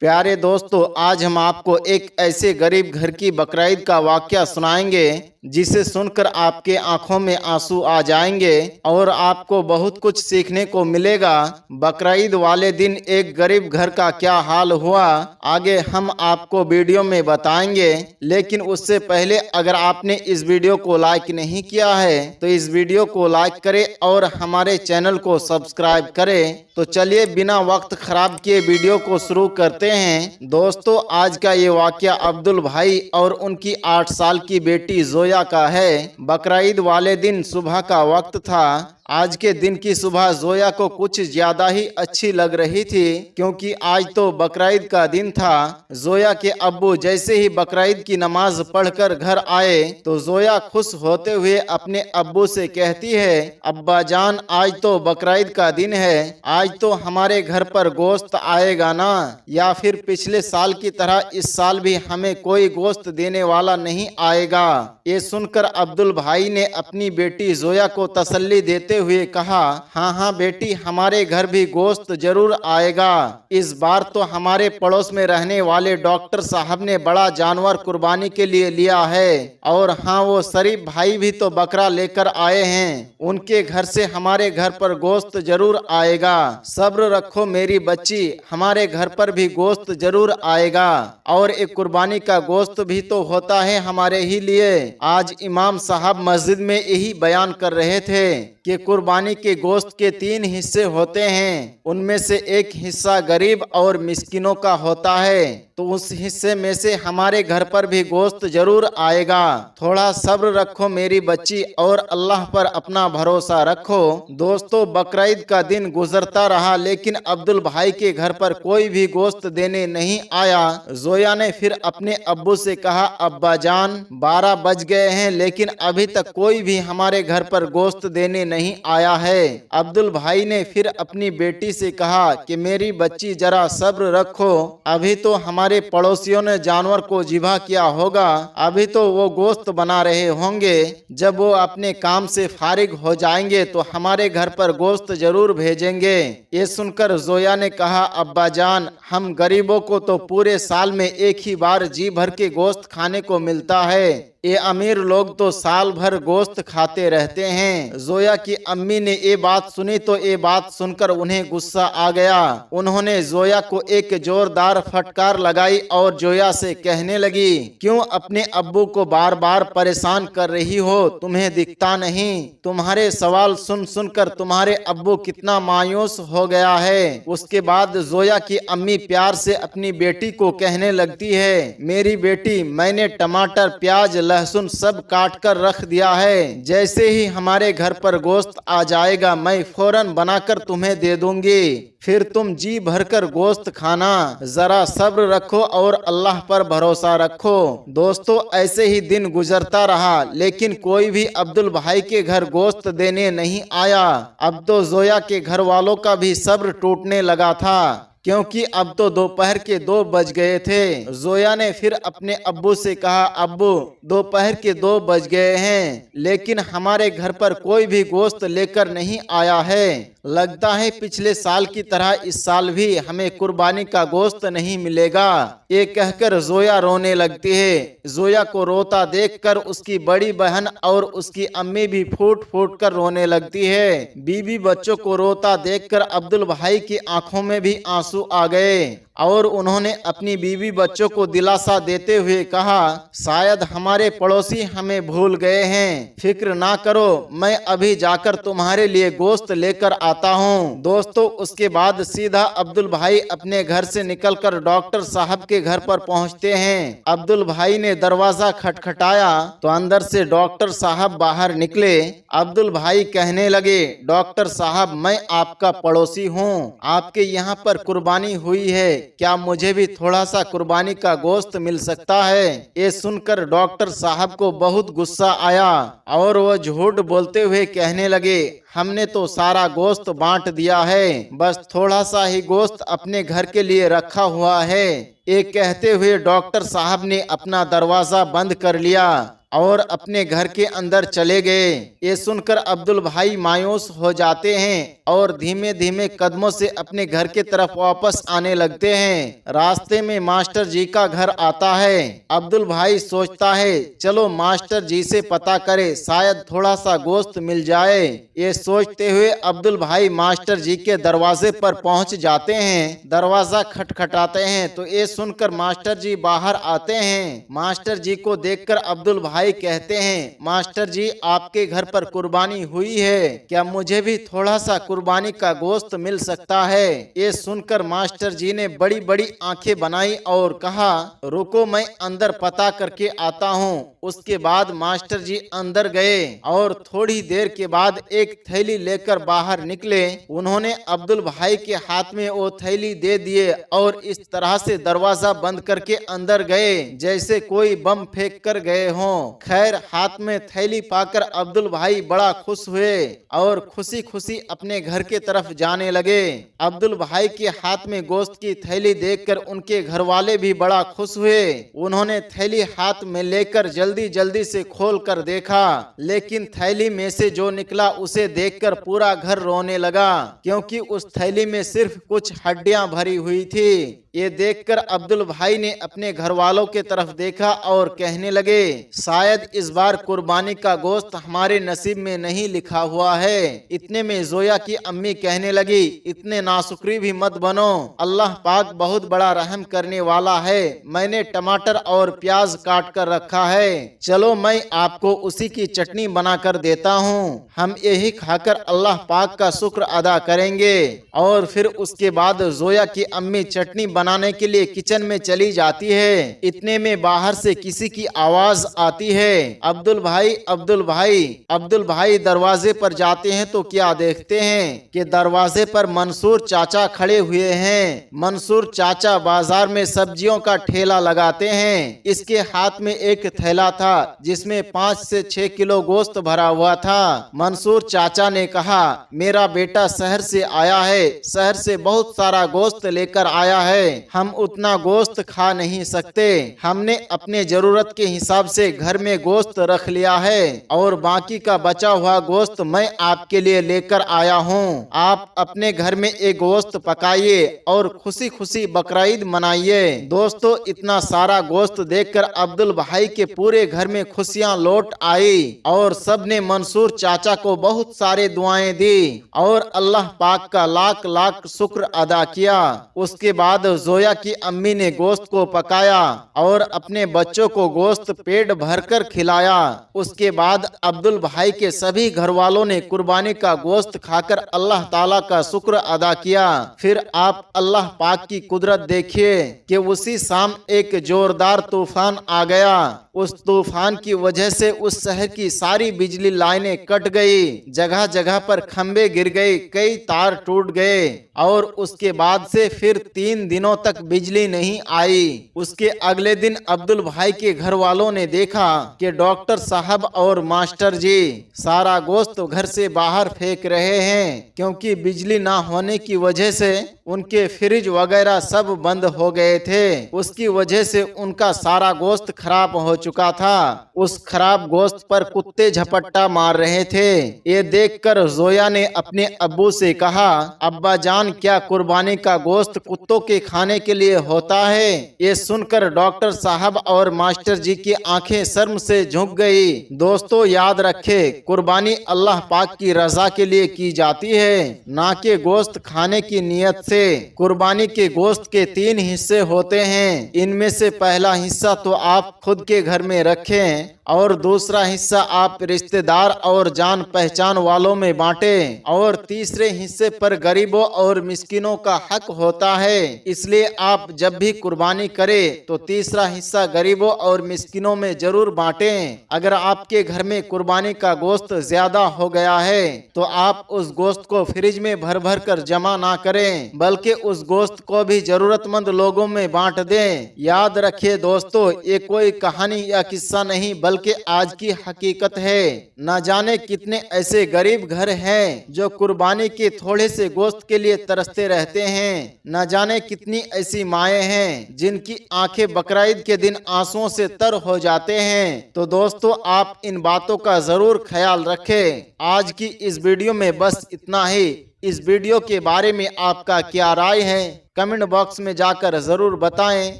प्यारे दोस्तों, आज हम आपको एक ऐसे गरीब घर की बकरीद का वाकया सुनाएंगे जिसे सुनकर आपके आंखों में आंसू आ जाएंगे और आपको बहुत कुछ सीखने को मिलेगा। बकरीद वाले दिन एक गरीब घर का क्या हाल हुआ, आगे हम आपको वीडियो में बताएंगे। लेकिन उससे पहले अगर आपने इस वीडियो को लाइक नहीं किया है तो इस वीडियो को लाइक करें और हमारे चैनल को सब्सक्राइब करें। तो चलिए बिना वक्त खराब किए वीडियो को शुरू करते हैं। दोस्तों, आज का ये वाकया अब्दुल भाई और उनकी 8 साल की बेटी जोया का है। बकरीद वाले दिन सुबह का वक्त था। आज के दिन की सुबह जोया को कुछ ज्यादा ही अच्छी लग रही थी क्योंकि आज तो बकरीद का दिन था। जोया के अब्बू जैसे ही बकरीद की नमाज पढ़कर घर आए तो जोया खुश होते हुए अपने अब्बू से कहती है, अब्बा जान, आज तो बकरीद का दिन है, आज तो हमारे घर पर गोश्त आएगा ना? या फिर पिछले साल की तरह इस साल भी हमें कोई गोश्त देने वाला नहीं आएगा? ये सुनकर अब्दुल भाई ने अपनी बेटी जोया को तसल्ली देते हुए कहा, हाँ हाँ बेटी, हमारे घर भी गोश्त जरूर आएगा। इस बार तो हमारे पड़ोस में रहने वाले डॉक्टर साहब ने बड़ा जानवर कुर्बानी के लिए लिया है और हाँ, वो शरीफ भाई भी तो बकरा लेकर आए हैं, उनके घर से हमारे घर पर गोश्त जरूर आएगा। सब्र रखो मेरी बच्ची, हमारे घर पर भी गोश्त जरूर आएगा। और एक कुर्बानी का गोश्त भी तो होता है हमारे ही लिए। आज इमाम साहब मस्जिद में यही बयान कर रहे थे कि कुर्बानी के गोश्त के 3 हिस्से होते हैं, उनमें से एक हिस्सा गरीब और मिस्किनों का होता है, तो उस हिस्से में से हमारे घर पर भी गोश्त जरूर आएगा। थोड़ा सब्र रखो मेरी बच्ची और अल्लाह पर अपना भरोसा रखो। दोस्तों, बकरीद का दिन गुजरता रहा लेकिन अब्दुल भाई के घर पर कोई भी गोश्त देने नहीं आया। जोया ने फिर अपने अब्बू से कहा, अब्बा जान, 12 बज गए हैं लेकिन अभी तक कोई भी हमारे घर पर गोश्त देने नहीं आया है। अब्दुल भाई ने फिर अपनी बेटी से कहा कि मेरी बच्ची जरा सब्र रखो, अभी तो हमारे पड़ोसियों ने जानवर को ज़िबा किया होगा, अभी तो वो गोश्त बना रहे होंगे, जब वो अपने काम से फारिग हो जाएंगे तो हमारे घर पर गोश्त जरूर भेजेंगे। ये सुनकर जोया ने कहा, अब्बा जान, हम गरीबों को तो पूरे साल में एक ही बार जी भर के गोश्त खाने को मिलता है, ये अमीर लोग तो साल भर गोश्त खाते रहते हैं। जोया की अम्मी ने ये बात सुनी तो ये बात सुनकर उन्हें गुस्सा आ गया। उन्होंने जोया को एक जोरदार फटकार लगाई और जोया से कहने लगी, क्यों अपने अब्बू को बार बार परेशान कर रही हो? तुम्हें दिखता नहीं? तुम्हारे सवाल सुन सुनकर तुम्हारे अब्बू कितना मायूस हो गया है। उसके बाद जोया की अम्मी प्यार से अपनी बेटी को कहने लगती है, मेरी बेटी, मैंने टमाटर, प्याज, लहसुन सब काट कर रख दिया है, जैसे ही हमारे घर पर गोश्त आ जाएगा मैं फौरन बनाकर तुम्हें दे दूंगी, फिर तुम जी भरकर गोश्त खाना। जरा सब्र रखो और अल्लाह पर भरोसा रखो। दोस्तों, ऐसे ही दिन गुजरता रहा लेकिन कोई भी अब्दुल भाई के घर गोश्त देने नहीं आया। अब तो जोया के घर वालों का भी सब्र टूटने लगा था क्योंकि अब तो दोपहर के 2 बज गए थे। जोया ने फिर अपने अब्बू से कहा, अब्बू, दोपहर के 2 बज गए हैं लेकिन हमारे घर पर कोई भी गोश्त लेकर नहीं आया है, लगता है पिछले साल की तरह इस साल भी हमें कुर्बानी का गोश्त नहीं मिलेगा। ये कहकर जोया रोने लगती है। जोया को रोता देखकर उसकी बड़ी बहन और उसकी अम्मी भी फूट फूट कर रोने लगती है। बीबी बच्चों को रोता देखकर अब्दुल भाई की आंखों में भी आंसू आ गए और उन्होंने अपनी बीवी बच्चों को दिलासा देते हुए कहा, शायद हमारे पड़ोसी हमें भूल गए हैं, फिक्र ना करो, मैं अभी जाकर तुम्हारे लिए गोश्त लेकर आता हूँ। दोस्तों, उसके बाद सीधा अब्दुल भाई अपने घर से निकलकर डॉक्टर साहब के घर पर पहुँचते हैं। अब्दुल भाई ने दरवाजा खटखटाया तो अंदर से डॉक्टर साहब बाहर निकले। अब्दुल भाई कहने लगे, डॉक्टर साहब, मैं आपका पड़ोसी हूँ, आपके यहाँ पर कुर्बानी हुई है, क्या मुझे भी थोड़ा सा कुर्बानी का गोश्त मिल सकता है? ये सुनकर डॉक्टर साहब को बहुत गुस्सा आया और वो झूठ बोलते हुए कहने लगे, हमने तो सारा गोश्त बांट दिया है, बस थोड़ा सा ही गोश्त अपने घर के लिए रखा हुआ है। ये कहते हुए डॉक्टर साहब ने अपना दरवाजा बंद कर लिया। और अपने घर के अंदर चले गए। ये सुनकर अब्दुल भाई मायूस हो जाते हैं और धीमे धीमे कदमों से अपने घर के तरफ वापस आने लगते हैं। रास्ते में मास्टर जी का घर आता है। अब्दुल भाई सोचता है चलो मास्टर जी से पता करे, शायद थोड़ा सा गोश्त मिल जाए। ये सोचते हुए अब्दुल भाई मास्टर जी के दरवाजे पर पहुंच जाते हैं। दरवाजा खटखटाते हैं तो ये सुनकर मास्टर जी बाहर आते हैं। मास्टर जी को देखकर अब्दुल भाई कहते हैं मास्टर जी आपके घर पर कुर्बानी हुई है, क्या मुझे भी थोड़ा सा कुर्बानी का गोश्त मिल सकता है? ये सुनकर मास्टर जी ने बड़ी बड़ी आंखें बनाई और कहा रुको मैं अंदर पता करके आता हूँ। उसके बाद मास्टर जी अंदर गए और थोड़ी देर के बाद एक थैली लेकर बाहर निकले। उन्होंने अब्दुल भाई के हाथ में वो थैली दे दिए और इस तरह से दरवाजा बंद करके अंदर गए जैसे कोई बम फेंक कर गए हों। खैर हाथ में थैली पाकर अब्दुल भाई बड़ा खुश हुए और खुशी खुशी अपने घर के तरफ जाने लगे। अब्दुल भाई के हाथ में गोश्त की थैली देखकर उनके घर वाले भी बड़ा खुश हुए। उन्होंने थैली हाथ में लेकर जल्दी जल्दी से खोल कर देखा, लेकिन थैली में से जो निकला उसे देखकर पूरा घर रोने लगा, क्योंकि उस थैली में सिर्फ कुछ हड्डियां भरी हुई थी। ये देखकर अब्दुल भाई ने अपने घर वालों के तरफ देखा और कहने लगे शायद इस बार कुर्बानी का गोश्त हमारे नसीब में नहीं लिखा हुआ है। इतने में जोया की अम्मी कहने लगी इतने नाशुक्री भी मत बनो, अल्लाह पाक बहुत बड़ा रहम करने वाला है। मैंने टमाटर और प्याज काट कर रखा है, चलो मैं आपको उसी की चटनी बना कर देता हूँ। हम यही खाकर अल्लाह पाक का शुक्र अदा करेंगे। और फिर उसके बाद जोया की अम्मी चटनी बनाने के लिए किचन में चली जाती है। इतने में बाहर से किसी की आवाज आती है अब्दुल भाई अब्दुल भाई। अब्दुल भाई दरवाजे पर जाते हैं तो क्या देखते हैं कि दरवाजे पर मंसूर चाचा खड़े हुए हैं। मंसूर चाचा बाजार में सब्जियों का ठेला लगाते हैं। इसके हाथ में एक थैला था जिसमें 5 से 6 किलो गोश्त भरा हुआ था। मंसूर चाचा ने कहा मेरा बेटा शहर से आया है, शहर से बहुत सारा गोश्त लेकर आया है, हम उतना गोश्त खा नहीं सकते। हमने अपने जरूरत के हिसाब से घर में गोश्त रख लिया है और बाकी का बचा हुआ गोश्त मैं आपके लिए लेकर आया हूँ। आप अपने घर में एक गोश्त पकाइए और खुशी खुशी बकरीद मनाइए। दोस्तों इतना सारा गोश्त देखकर अब्दुल भाई के पूरे घर में खुशियाँ लौट आई और सबने मंसूर चाचा को बहुत सारे दुआएं दी और अल्लाह पाक का लाख लाख शुक्र अदा किया। उसके बाद जोया की अम्मी ने गोश्त को पकाया और अपने बच्चों को गोश्त पेट भरकर खिलाया। उसके बाद अब्दुल भाई के सभी घर वालों ने कुर्बानी का गोश्त खाकर अल्लाह ताला का शुक्र अदा किया। फिर आप अल्लाह पाक की कुदरत देखिए कि उसी शाम एक जोरदार तूफान आ गया। उस तूफान की वजह से उस शहर की सारी बिजली लाइनें कट गई, जगह जगह पर खंबे गिर गए, कई तार टूट गए और उसके बाद से फिर 3 दिनों तक बिजली नहीं आई। उसके अगले दिन अब्दुल भाई के घर वालों ने देखा कि डॉक्टर साहब और मास्टर जी सारा गोश्त घर से बाहर फेंक रहे हैं, क्योंकि बिजली ना होने की वजह से उनके फ्रिज वगैरह सब बंद हो गए थे। उसकी वजह से उनका सारा गोश्त खराब हो चुका था। उस खराब गोश्त पर कुत्ते झपट्टा मार रहे थे। ये देखकर जोया ने अपने अब्बू से कहा अब्बा जान क्या कुर्बानी का गोश्त कुत्तों के खाने के लिए होता है? ये सुनकर डॉक्टर साहब और मास्टर जी की आंखें शर्म से झुक गई। दोस्तों याद रखे कुर्बानी अल्लाह पाक की रजा के लिए की जाती है, ना कि गोश्त खाने की नियत से। कुर्बानी के गोश्त के 3 हिस्से होते हैं। इनमें से पहला हिस्सा तो आप खुद के घर में रखें और दूसरा हिस्सा आप रिश्तेदार और जान पहचान वालों में बांटें और तीसरे हिस्से पर गरीबों और मिस्किनों का हक होता है। इसलिए आप जब भी कुर्बानी करें तो तीसरा हिस्सा गरीबों और मिस्किनों में जरूर बांटें। अगर आपके घर में कुर्बानी का गोश्त ज्यादा हो गया है तो आप उस गोश्त को फ्रिज में भर भर कर जमा ना करें, बल्कि उस गोश्त को भी जरूरतमंद लोगों में बांट दें। याद रखिए दोस्तों, ये कोई कहानी या किस्सा नहीं बल्कि आज की हकीकत है। न जाने कितने ऐसे गरीब घर हैं जो कुर्बानी के थोड़े से गोश्त के लिए तरसते रहते हैं। न जाने कितनी ऐसी माएँ हैं जिनकी आंखें बकरीद के दिन आंसुओं से तर हो जाते हैं। तो दोस्तों, आप इन बातों का जरूर ख्याल रखें। आज की इस वीडियो में बस इतना ही। इस वीडियो के बारे में आपका क्या राय है, कमेंट बॉक्स में जाकर जरूर बताएं।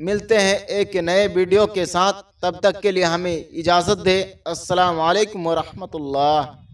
मिलते हैं एक नए वीडियो के साथ, तब तक के लिए हमें इजाज़त दें। अस्सलाम वालेकुम व रहमतुल्लाह।